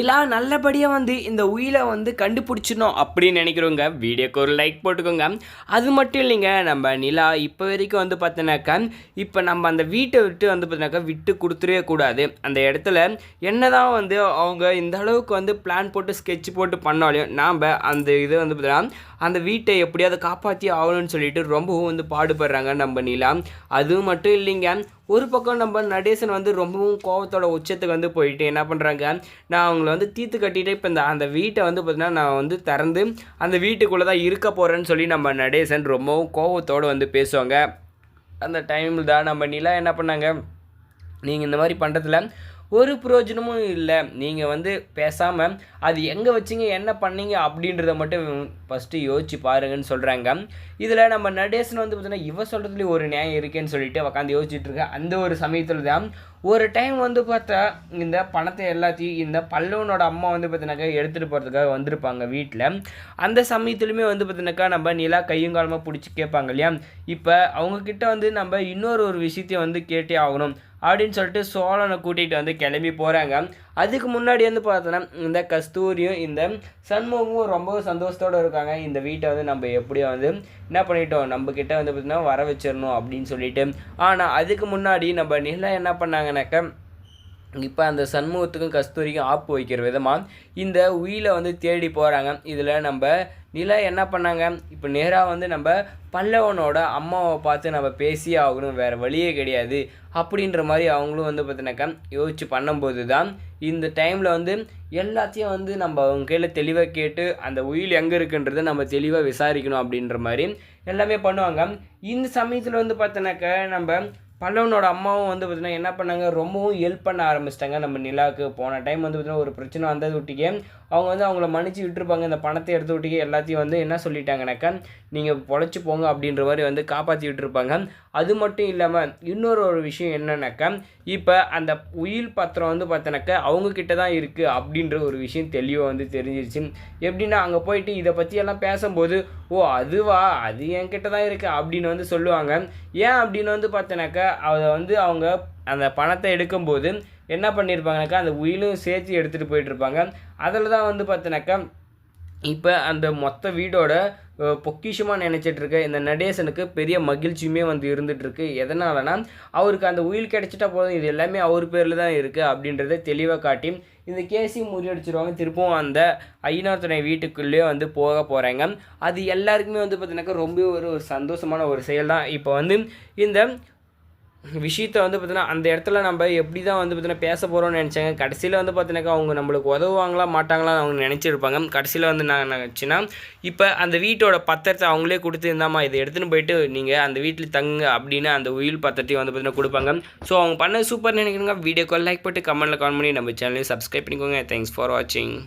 நிலா நல்லபடியாக இந்த உயிலை கண்டுபிடிச்சிடணும் அப்படின்னு நினைக்கிறவங்க வீடியோக்கு ஒரு லைக் போட்டுக்கோங்க. அது மட்டும் இல்லைங்க, நம்ம நிலா இப்போ வரைக்கும் பார்த்தோன்னாக்கா இப்போ நம்ம அந்த வீட்டை விட்டு பார்த்தீங்கன்னாக்கா விட்டு கொடுத்துடவே கூடாது. அந்த இடத்துல என்ன தான் அவங்க இந்த அளவுக்கு பிளான் போட்டு ஸ்கெட்ச் போட்டு பண்ணாலையும் நாம் அந்த இதை பார்த்தீங்கன்னா அந்த வீட்டை எப்படியாவது காப்பாற்றி ஆகணும்னு சொல்லிட்டு ரொம்பவும் பாடுபடுறாங்க நம்ம நிலா. அது மட்டும் இல்லைங்க, ஒரு பக்கம் நம்ம நடேசன் ரொம்பவும் கோபத்தோட உச்சத்துக்கு போயிட்டு என்ன பண்ணுறாங்க, நான் அவங்கள தீர்த்து கட்டிட்டு இப்போ அந்த வீட்டை பார்த்தீங்கன்னா நான் திறந்து அந்த வீட்டுக்குள்ளே தான் இருக்க போகிறேன்னு சொல்லி நம்ம நடேசன் ரொம்பவும் கோபத்தோடு பேசுவாங்க. அந்த டைமில் தான் நம்ம நிலா என்ன பண்ணாங்க, நீங்கள் இந்த மாதிரி பண்ணுறதுல ஒரு பிரயோஜனமும் இல்லை, நீங்கள் பேசாமல் அது எங்கே வச்சிங்க என்ன பண்ணீங்க அப்படின்றத மட்டும் ஃபஸ்ட்டு யோசிச்சு பாருங்கன்னு சொல்கிறாங்க. இதில் நம்ம நடேசன் பார்த்தீங்கன்னா இவ சொல்கிறதுலேயும் ஒரு நியாயம் இருக்கேன்னு சொல்லிட்டு உட்காந்து யோசிச்சுட்டு இருக்கேன். அந்த ஒரு சமயத்தில் தான் ஒரு டைம் பார்த்தா இந்த பணத்தை எல்லாத்தையும் இந்த பல்லவனோட அம்மா பார்த்தீங்கன்னாக்கா எடுத்துகிட்டு போகிறதுக்காக வந்திருப்பாங்க வீட்டில். அந்த சமயத்துலையுமே பார்த்தீங்கன்னாக்கா நம்ம நிலா கையும் காலமாக பிடிச்சி கேட்பாங்க இல்லையா, இப்போ அவங்கக்கிட்ட நம்ம இன்னொரு விஷயத்தையும் கேட்டே ஆகணும் அப்படின்னு சொல்லிட்டு சோழனை கூட்டிகிட்டு கிளம்பி போகிறாங்க. அதுக்கு முன்னாடி பார்த்தோன்னா இந்த கஸ்தூரியும் இந்த சண்முகமும் ரொம்ப சந்தோஷத்தோடு இருக்காங்க. இந்த வீட்டை நம்ம எப்படியோ என்ன பண்ணிட்டோம், நம்மக்கிட்ட பார்த்திங்கன்னா வர வச்சிடணும் அப்படின்னு சொல்லிட்டு. ஆனால் அதுக்கு முன்னாடி நம்ம நிலா என்ன பண்ணாங்கனாக்கா, இப்போ அந்த சண்முகத்துக்கும் கஸ்தூரிக்கும் ஆப்பு வைக்கிற விதமாக இந்த உயிலை தேடி போகிறாங்க. இதில் நம்ம நிலா என்ன பண்ணாங்க, இப்போ நேராக நம்ம பல்லவனோட அம்மாவை பார்த்து நம்ம பேசியே ஆகணும், வேறு வழியே கிடையாது அப்படின்ற மாதிரி அவங்களும் பார்த்தினாக்கா யோசிச்சு பண்ணும்போது தான் இந்த டைமில் எல்லாத்தையும் நம்ம அவங்க கையில் தெளிவாக கேட்டு அந்த உயில் எங்கே இருக்குன்றதை நம்ம தெளிவாக விசாரிக்கணும் அப்படின்ற மாதிரி எல்லாமே பண்ணுவாங்க. இந்த சமயத்தில் பார்த்தோன்னாக்கா நம்ம பல்லவனோட அம்மாவும் பார்த்தீங்கன்னா என்ன பண்ணாங்க, ரொம்பவும் ஹெல்ப் பண்ண ஆரம்பிச்சிட்டாங்க நம்ம நிலாவுக்கு. போன டைம் பார்த்தீங்கன்னா ஒரு பிரச்சனை வந்தது விட்டிக்கே அவங்க அவங்கள மன்னிச்சு விட்டுருப்பாங்க. இந்த பணத்தை எடுத்து விட்டிக்கே எல்லாத்தையும் என்ன சொல்லிட்டாங்கனாக்கா, நீங்கள் பொழைச்சி போங்க அப்படின்ற மாதிரி காப்பாற்றி விட்டுருப்பாங்க. அது மட்டும் இல்லாமல் இன்னொரு விஷயம் என்னன்னாக்கா, இப்போ அந்த உயில் பத்திரம் பார்த்தோன்னாக்கா அவங்கக்கிட்ட தான் இருக்குது அப்படின்ற ஒரு விஷயம் தெளிவாக தெரிஞ்சிருச்சு. எப்படின்னா அங்கே போயிட்டு இதை பற்றியெல்லாம் பேசும்போது, ஓ அதுவா, அது என்கிட்ட தான் இருக்குது அப்படின்னு சொல்லுவாங்க. ஏன் அப்படின்னு பார்த்தோன்னாக்கா அதை அவங்க அந்த பணத்தை எடுக்கும்போது என்ன பண்ணியிருப்பாங்கனாக்கா அந்த உயிலும் சேர்த்து எடுத்துகிட்டு போயிட்டுருப்பாங்க. அதில் தான் பார்த்தோன்னாக்கா இப்போ அந்த மொத்த வீடோட பொக்கிஷமாக நினச்சிட்ருக்க இந்த நடேசனுக்கு பெரிய மகிழ்ச்சியுமே இருந்துகிட்ருக்கு. எதனாலனா அவருக்கு அந்த உயில் கிடச்சிட்டா போதும், இது எல்லாமே அவர் பேரில் தான் இருக்குது அப்படின்றத தெளிவாக காட்டி இந்த கேஸையும் முறியடிச்சிருவாங்க. திருப்பவும் அந்த ஐநாத்துணை வீட்டுக்குள்ளேயே போக போகிறாங்க. அது எல்லாருக்குமே பார்த்தீங்கன்னாக்கா ரொம்ப ஒரு சந்தோஷமான ஒரு செயல் தான். இப்போ இந்த விஷயத்தை பார்த்தீங்கன்னா அந்த இடத்துல நம்ம எப்படி தான் பார்த்தீங்கன்னா பேச போகிறோம்னு நினச்சாங்க. கடைசியில் பார்த்தீங்கன்னாக்கா அவங்க நம்மளுக்கு உதவுவாங்களா மாட்டாங்களான்னு அவங்க நினச்சிருப்பாங்க. கடைசியில் நான் நினச்சின்னா இப்போ அந்த வீட்டோட பத்திரத்தை அவங்களே கொடுத்துருந்தாமா, இதை எடுத்துன்னு போயிட்டு நீங்கள் அந்த வீட்டில் தங்குங்க அப்படின்னு அந்த உயில் பத்திரத்தையும் பார்த்தீங்கன்னா கொடுப்பாங்க. ஸோ அவங்க பண்ண சூப்பர் நினைக்கிறவங்க வீடியோக்கு லைக் போட்டு கமெண்ட்டில் கமெண்ட் பண்ணி நம்ம சேனலையும் சப்ஸ்கிரைப் பண்ணிக்கோங்க. தேங்க்ஸ் ஃபார் வாட்சிங்.